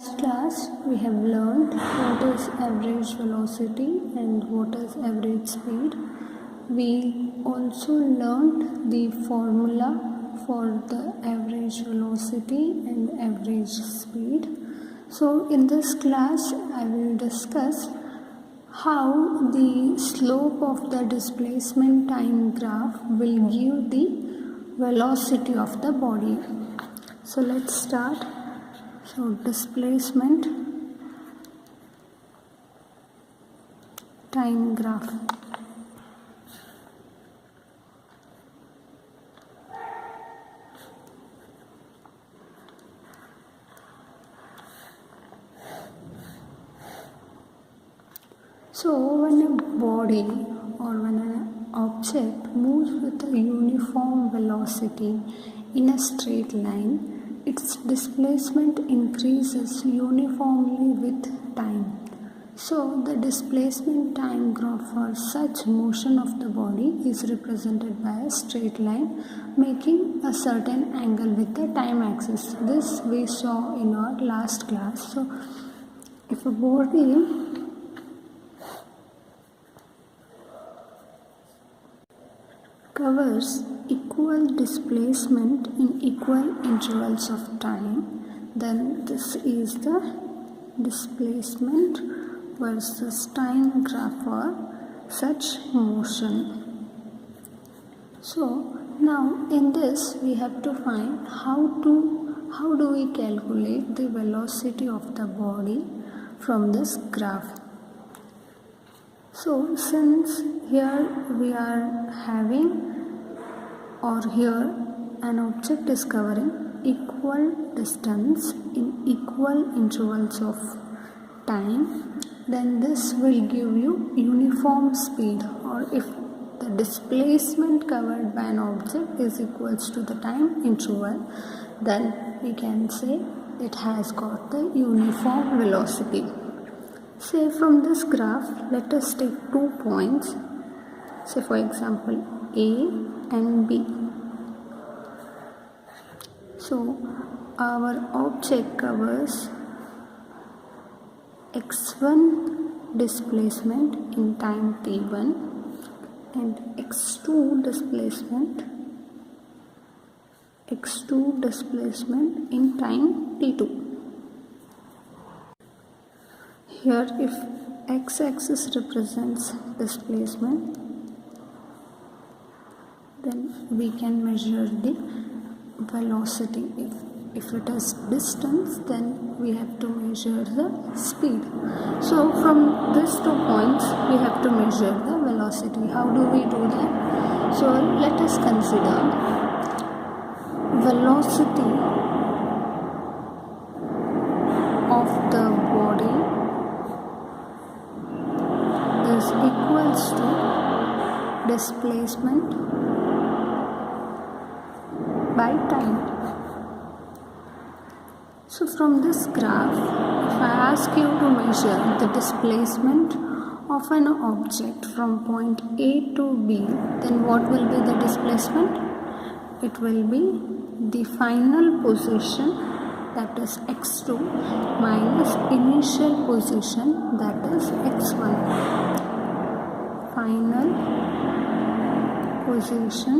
Last class we have learned what is average velocity and what is average speed. We also learned the formula for the average velocity and average speed. So in this class I will discuss how the slope of the displacement time graph will give the velocity of the body. So let's start. So displacement time graph. So when a body or when an object moves with a uniform velocity in a straight line, its displacement increases uniformly with time. So the displacement time graph for such motion of the body is represented by a straight line making a certain angle with the time axis. This we saw in our last class. So if a body covers equal displacement in equal intervals of time, then this is the displacement versus time graph for such motion. So now in this we have to find how do we calculate the velocity of the body from this graph. So since here we are having or here an object is covering equal distance in equal intervals of time, then this will give you uniform speed, or if the displacement covered by an object is equals to the time interval, then we can say it has got the uniform velocity. Say from this graph, let us take 2 points, say for example A and B. So our object covers x1 displacement in time t1 and x2 displacement in time t2. Here if x-axis represents displacement, then we can measure the velocity. If it is distance, then we have to measure the speed. So from these 2 points we have to measure the velocity. How do we do that? So let us consider velocity of the body is equals to displacement by time. So from this graph, if I ask you to measure the displacement of an object from point A to B, then what will be the displacement? It will be the final position, that is x2, minus initial position, that is x1. Final position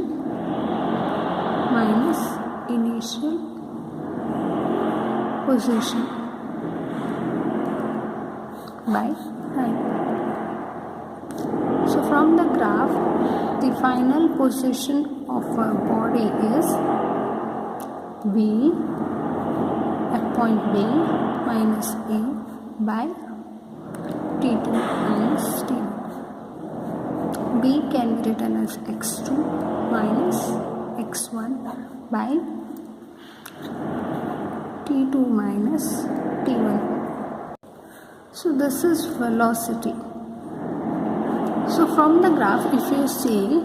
minus initial position by time. So from the graph, the final position of a body is B at point B minus A by T2 minus T1. B can be written as x2 minus x1 by T2 minus T1. So this is velocity. So from the graph, if you see,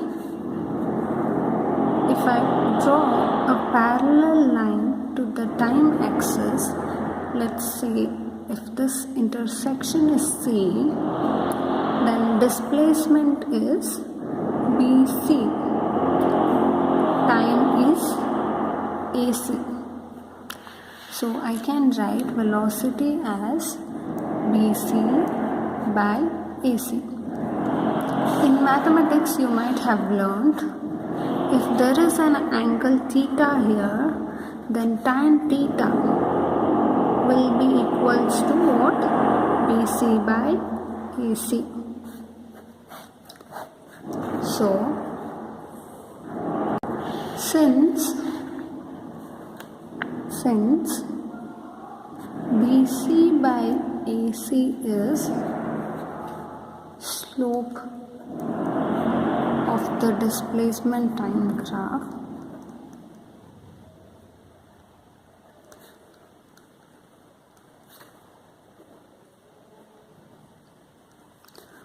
if I draw a parallel line to the time axis, let's say if this intersection is C, then displacement is BC, time is AC. So I can write velocity as BC by AC. In mathematics, you might have learned if there is an angle theta here, then tan theta will be equals to what? BC by AC. So, since BC by AC is slope of the displacement time graph,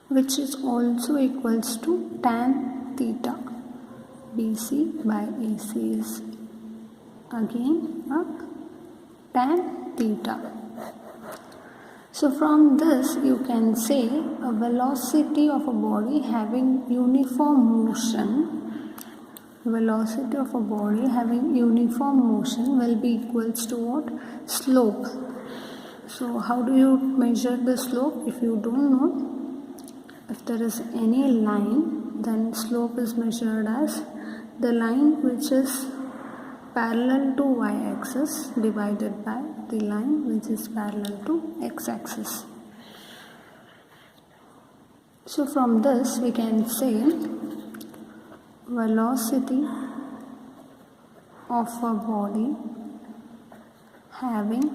which is also equals to tan theta. BC by AC is again tan theta. So from this you can say a velocity of a body having uniform motion will be equals to what? Slope. So how do you measure the slope? If you don't know, if there is any line, then slope is measured as the line which is parallel to y-axis divided by the line which is parallel to x-axis. So from this we can say velocity of a body having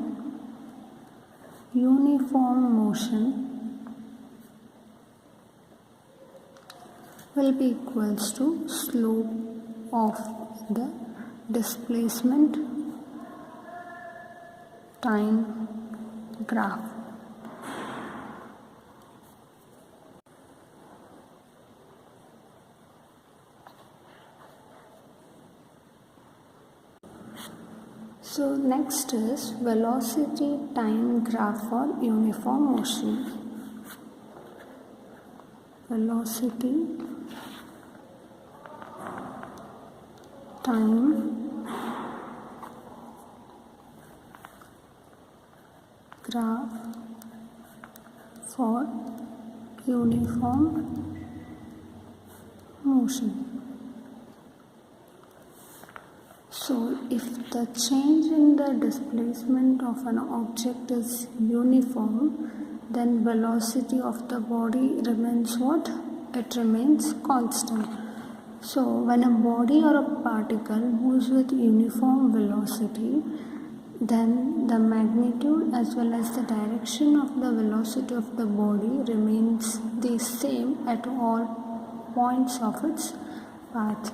uniform motion will be equals to slope of the displacement time graph. So next is velocity time graph for uniform motion. Velocity time graph for uniform motion. So if the change in the displacement of an object is uniform, then velocity of the body remains what? It remains constant. So when a body or a particle moves with uniform velocity, then the magnitude as well as the direction of the velocity of the body remains the same at all points of its path.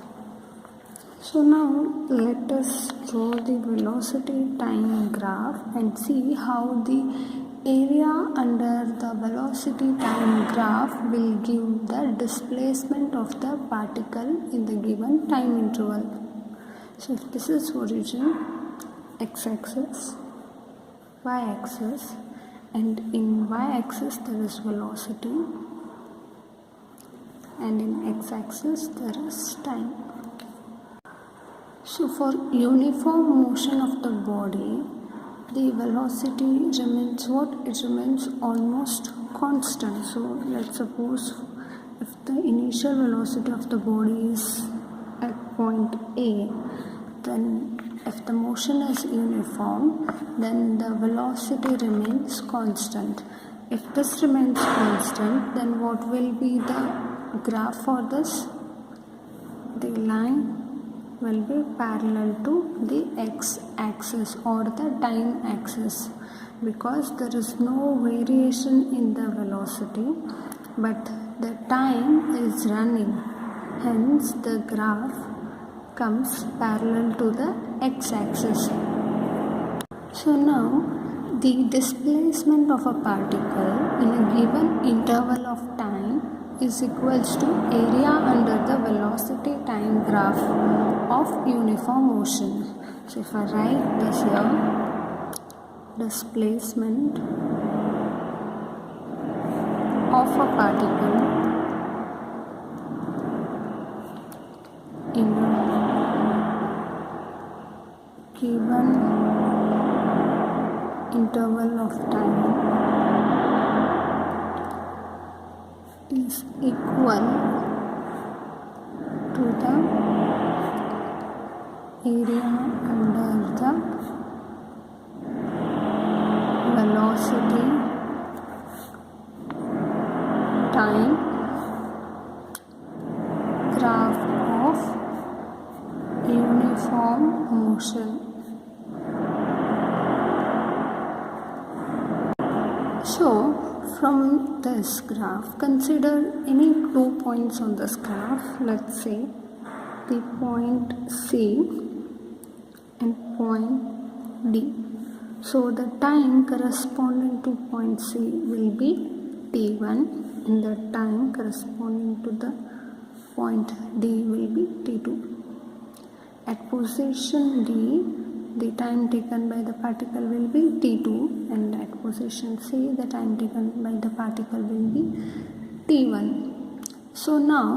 So now let us draw the velocity time graph and see how the area under the velocity time graph will give the displacement of the particle in the given time interval. So if this is origin, x-axis, y-axis, and in y-axis there is velocity and in x-axis there is time. So for uniform motion of the body, the velocity remains what? It remains almost constant. So let's suppose if the initial velocity of the body is at point A, then if the motion is uniform, then the velocity remains constant. If this remains constant, then what will be the graph for this? The line will be parallel to the x-axis or the time axis, because there is no variation in the velocity but the time is running, hence the graph comes parallel to the x-axis. So now the displacement of a particle in a given interval of time is equals to area under the velocity time graph of uniform motion. So if I write this here, displacement of a particle in a given interval of time is equal to the area under the velocity time graph of uniform motion. So from this graph, consider any 2 points on this graph. Let's say the point C and point D. So the time corresponding to point C will be t1 and the time corresponding to the point D will be t2. At position D, the time taken by the particle will be t2 and at position C, the time taken by the particle will be t1. So now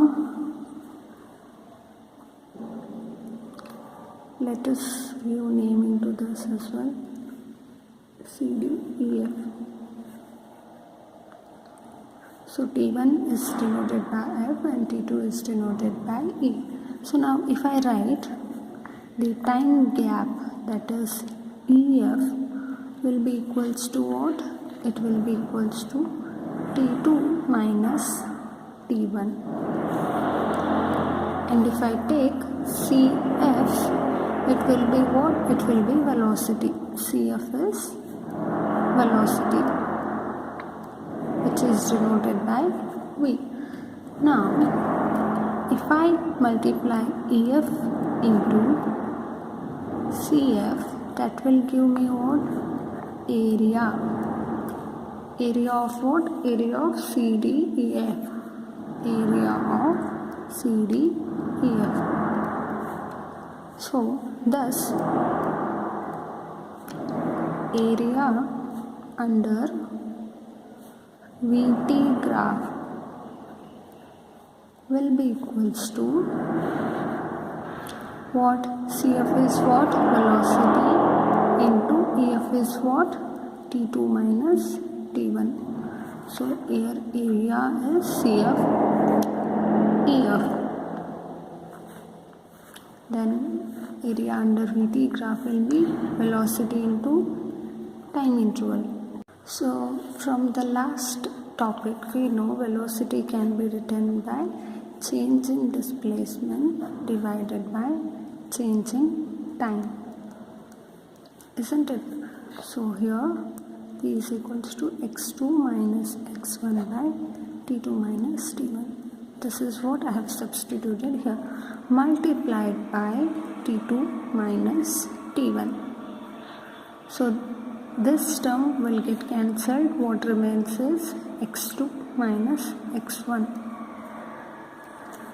let us give naming to this as well. CD, EF. So T1 is denoted by F and T2 is denoted by E. So now if I write the time gap, that is EF, will be equals to what? It will be equals to T2 minus T1. And if I take CF, it will be what? It will be velocity. CF is velocity, which is denoted by V. Now, if I multiply EF into CF, that will give me what? Area. Area of what? Area of CDEF. Area of CDEF. So, thus, area under VT graph will be equals to what? CF is what? Velocity into EF is what? T2 minus T1. So here area is CF EF. Then area under VT graph will be velocity into time interval. So from the last topic, we know velocity can be written by change in displacement divided by change in time, isn't it? So here P is equals to x2 minus x1 by t2 minus t1. This is what I have substituted here, multiplied by t2 minus t1. So this term will get cancelled. What remains is x2 minus x1.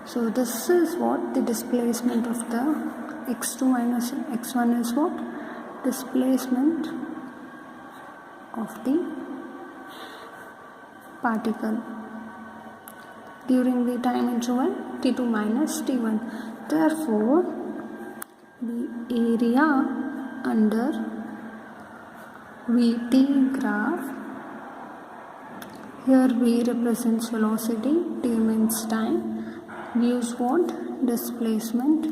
So this is what the displacement of the x2 minus x1 is what? Displacement of the particle during the time interval t2 minus t1. Therefore, the area under VT graph, here V represents velocity, T means time, gives what? Displacement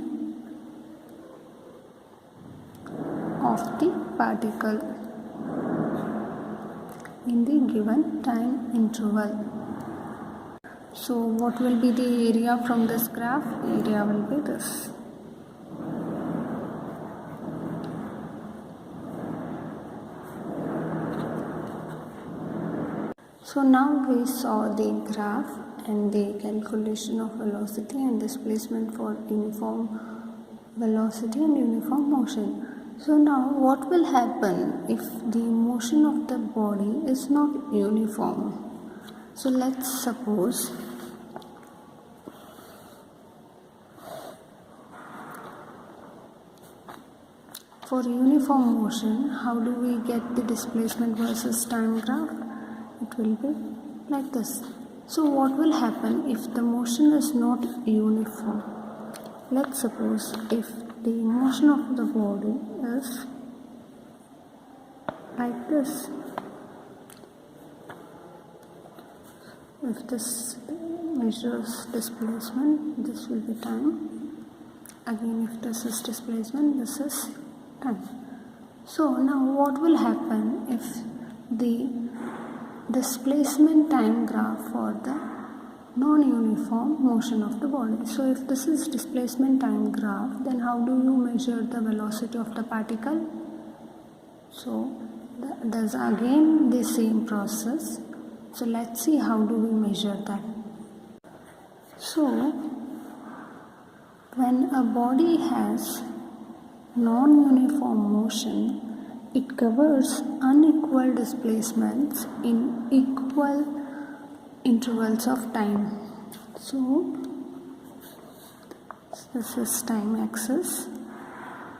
of the particle in the given time interval. So what will be the area from this graph? Area will be this. So now we saw the graph and the calculation of velocity and displacement for uniform velocity and uniform motion. So now what will happen if the motion of the body is not uniform? So let's suppose for uniform motion, how do we get the displacement versus time graph? It will be like this. So what will happen if the motion is not uniform? Let's suppose if the motion of the body is like this. If this measures displacement, this will be time. Again, if this is displacement, this is time. So now what will happen if the displacement time graph for the non-uniform motion of the body? So if this is displacement time graph, then how do you measure the velocity of the particle? So there's again the same process. So let's see how do we measure that. So when a body has non-uniform motion, it covers unequal displacements in equal intervals of time. So this is time axis,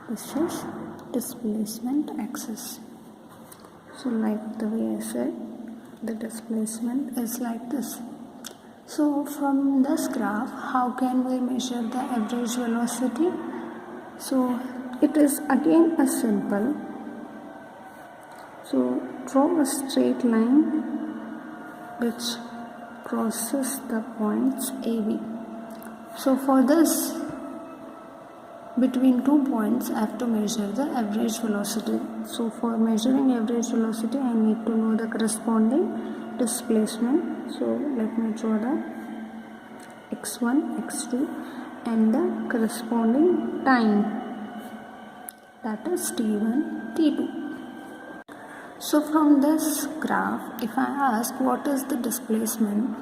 this is displacement axis. So like the way I said, the displacement is like this. So from this graph, how can we measure the average velocity? So it is again a simple. So draw a straight line which crosses the points AB. So for this, between 2 points, I have to measure the average velocity. So for measuring average velocity, I need to know the corresponding displacement. So let me draw the x1, x2 and the corresponding time, that is t1, t2. So from this graph, if I ask what is the displacement,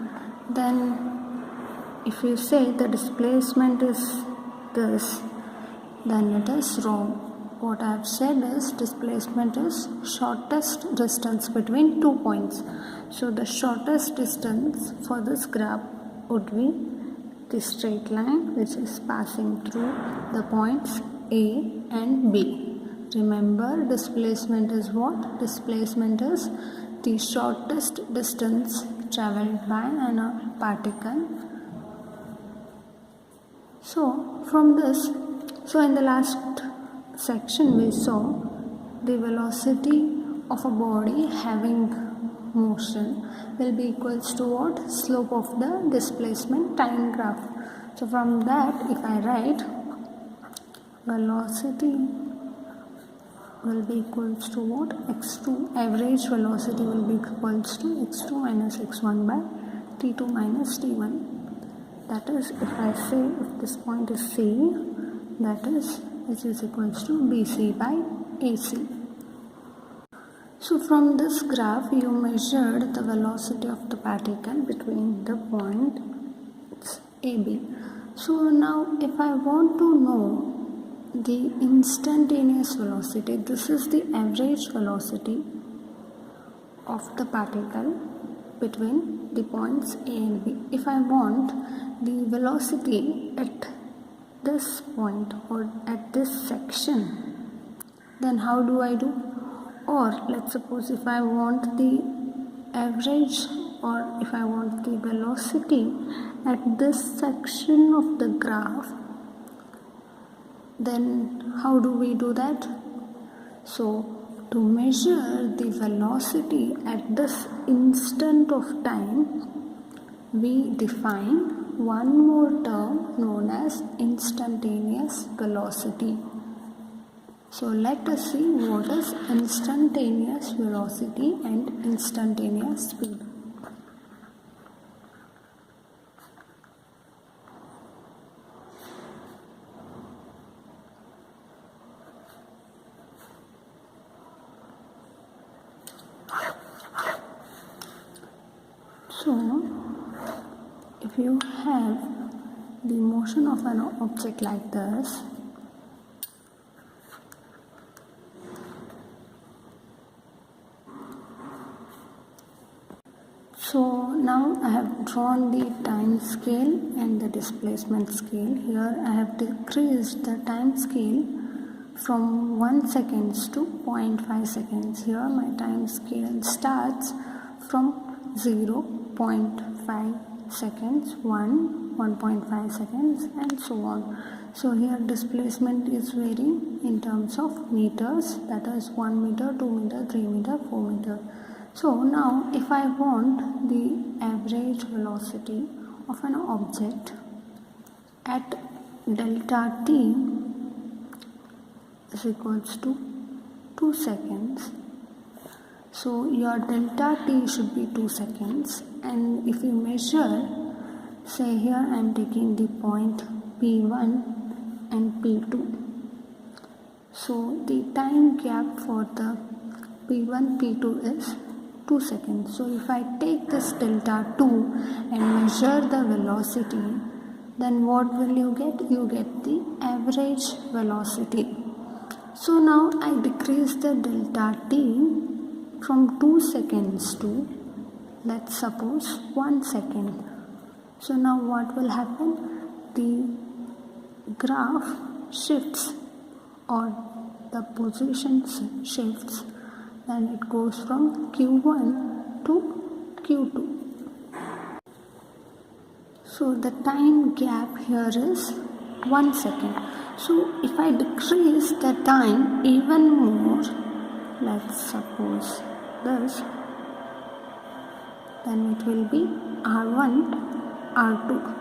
then if you say the displacement is this, then it is wrong. What I have said is displacement is shortest distance between 2 points. So the shortest distance for this graph would be the straight line which is passing through the points A and B. Remember, displacement is what? Displacement is the shortest distance traveled by a particle. So from this, so in the last section we saw the velocity of a body having motion will be equals to what? Slope of the displacement time graph. So from that, if I write velocity will be equals to what? x2, average velocity will be equals to x2 minus x1 by t2 minus t1. That is, if I say if this point is C, that is which is equals to BC by AC. So from this graph you measured the velocity of the particle between the points AB. So now if I want to know the instantaneous velocity, this is the average velocity of the particle between the points A and B. If I want the velocity at this point or at this section, then how do I do? Or let's suppose if I want the average or if I want the velocity at this section of the graph, then how do we do that? So to measure the velocity at this instant of time, we define one more term known as instantaneous velocity. So let us see what is instantaneous velocity and instantaneous speed. So if you have the motion of an object like this, so now I have drawn the time scale and the displacement scale. Here I have decreased the time scale from 1 seconds to 0.5 seconds. Here my time scale starts from 0, 0.5 seconds, 1, 1.5 seconds and so on. So here displacement is varying in terms of meters, that is 1 meter, 2 meter, 3 meter, 4 meter. So now if I want the average velocity of an object at delta t is equals to 2 seconds. So your delta t should be 2 seconds, and if you measure, say here I am taking the point P1 and P2. So the time gap for the P1, P2 is 2 seconds. So if I take this delta 2 and measure the velocity, then what will you get? You get the average velocity. So now I decrease the delta t from 2 seconds to, let's suppose, 1 second. So now what will happen? The graph shifts, or the position shifts, and it goes from Q1 to Q2. So the time gap here is 1 second. So if I decrease the time even more, let's suppose this, then it will be R1, R2.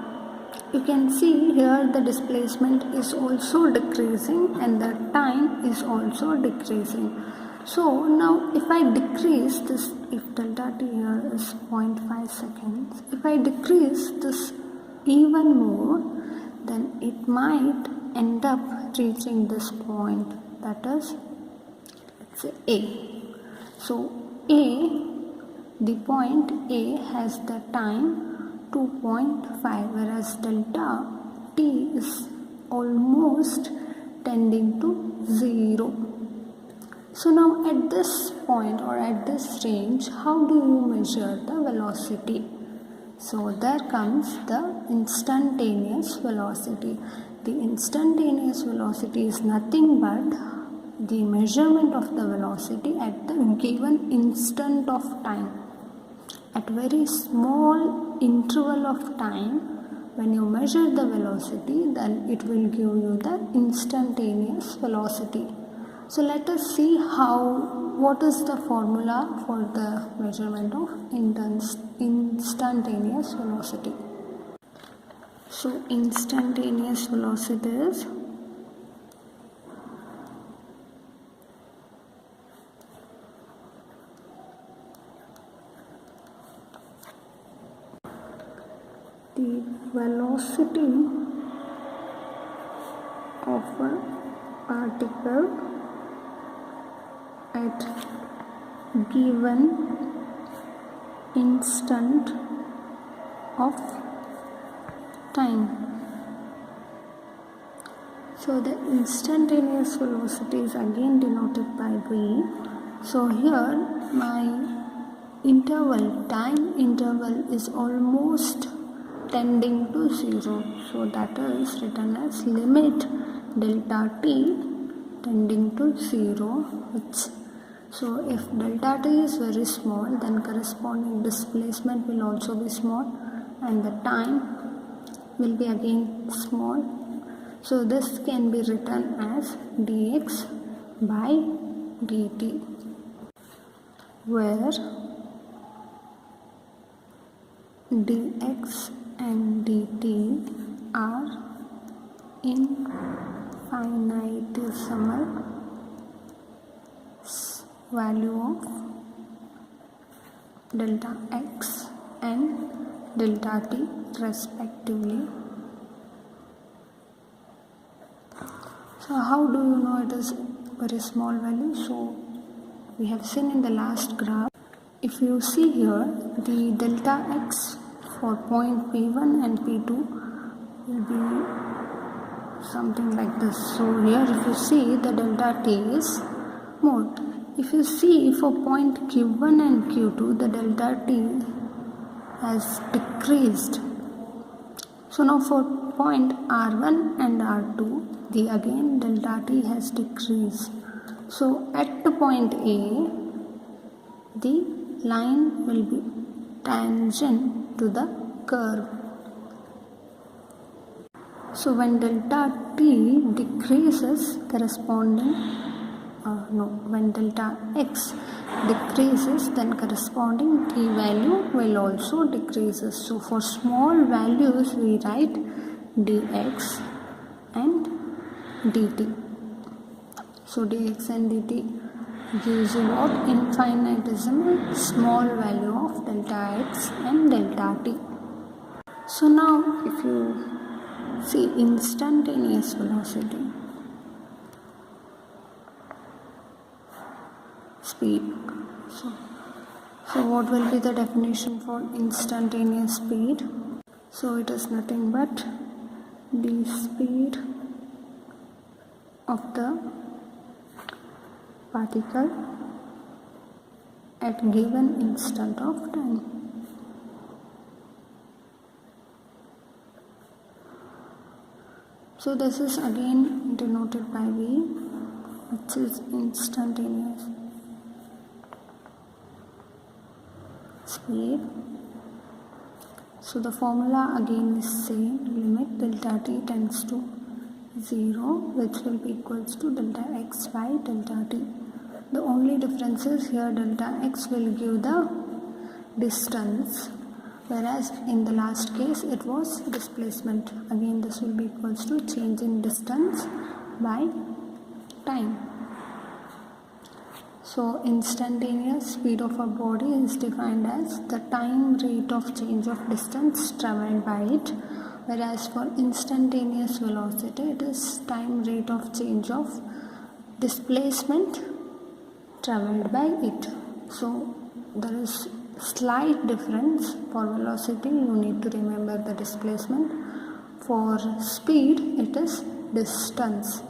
You can see here the displacement is also decreasing and the time is also decreasing. So now if I decrease this, if delta t here is 0.5 seconds, if I decrease this even more, then it might end up reaching this point, that is, let's say A. So the point A has the time 2.5, whereas delta t is almost tending to 0. So now at this point or at this range, how do you measure the velocity? So there comes the instantaneous velocity. The instantaneous velocity is nothing but the measurement of the velocity at the given instant of time. At very small interval of time, when you measure the velocity, then it will give you the instantaneous velocity. So let us see what is the formula for the measurement of instantaneous velocity. So instantaneous velocity is the velocity of a particle at given instant of time. So the instantaneous velocity is again denoted by v. So here my time interval is almost tending to 0. So that is written as limit delta t tending to 0. So if delta t is very small, then corresponding displacement will also be small and the time will be again small. So this can be written as dx by dt, where dx and dt are infinitesimal value of delta x and delta t respectively. So how do you know it is very small value? So we have seen in the last graph, if you see here, the delta x for point P1 and P2 will be something like this. So here if you see, the delta t is more. If you see for point Q1 and Q2, the delta t has decreased. So now for point R1 and R2, the again delta t has decreased. So at the point A, the line will be tangent to the curve. So when delta t decreases, when delta x decreases, then corresponding t value will also decreases. So for small values we write dx and dt. So dx and dt gives you what? Infinitesimal small value of delta x and delta t. So now if you see instantaneous velocity, speed. So what will be the definition for instantaneous speed? So it is nothing but the speed of the particle at given instant of time. So this is again denoted by V, which is instantaneous speed. So the formula again is same, limit delta t tends to 0, which will be equals to delta x by delta t. The only difference is here delta x will give the distance, whereas in the last case it was displacement. Again this will be equals to change in distance by time. So instantaneous speed of a body is defined as the time rate of change of distance travelled by it, whereas for instantaneous velocity it is time rate of change of displacement travelled by it. So there is slight difference. For velocity you need to remember the displacement. For speed it is distance.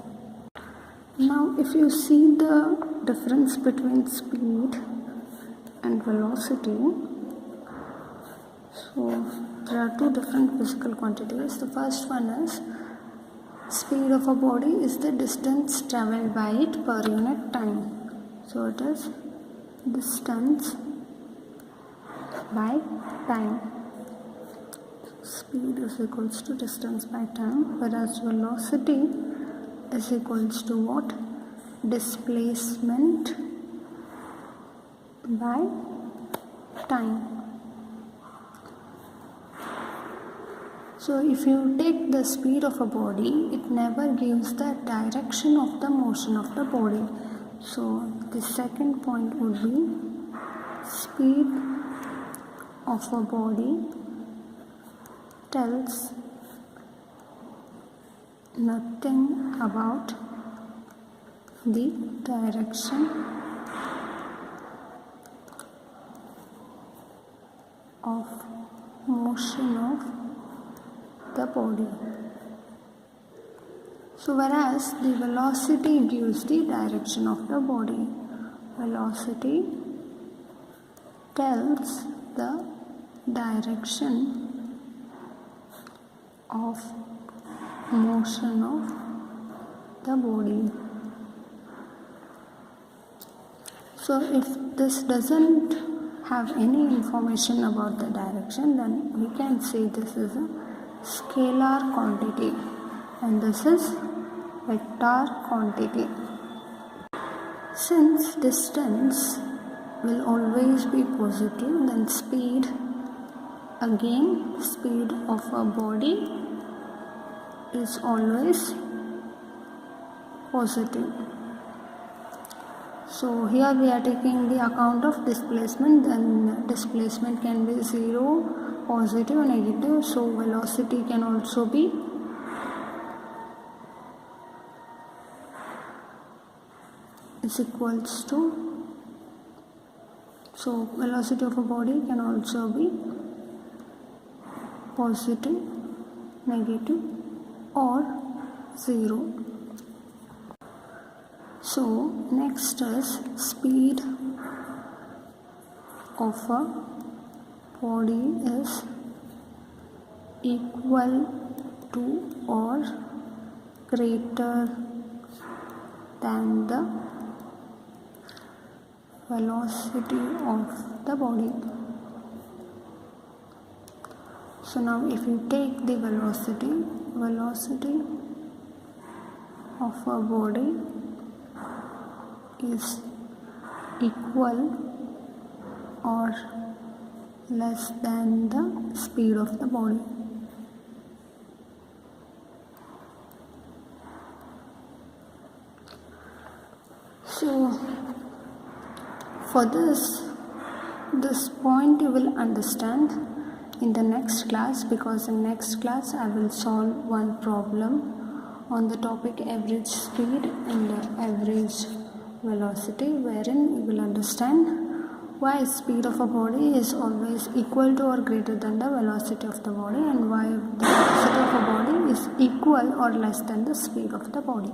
Now if you see the difference between speed and velocity, so there are two different physical quantities. The first one is speed of a body is the distance travelled by it per unit time. So it is distance by time. Speed is equals to distance by time, whereas velocity is equals to what? Displacement by time. So if you take the speed of a body, it never gives the direction of the motion of the body. So the second point would be speed of a body tells nothing about the direction of motion of the body. So whereas the velocity gives the direction of the body. Velocity tells the direction of motion of the body. So if this doesn't have any information about the direction, then we can say this is a scalar quantity and this is vector quantity. Since distance will always be positive, then speed, again speed of a body is always positive. So here we are taking the account of displacement, then displacement can be 0, positive, negative. So velocity can also be is equals to, so velocity of a body can also be positive, negative or 0. So next is speed of a body is equal to or greater than the velocity of the body. So now if you take the velocity, velocity of a body is equal or less than the speed of the body. So for this point you will understand in the next class, because in next class I will solve one problem on the topic average speed and average velocity, wherein you will understand why speed of a body is always equal to or greater than the velocity of the body, and why the velocity of a body is equal or less than the speed of the body.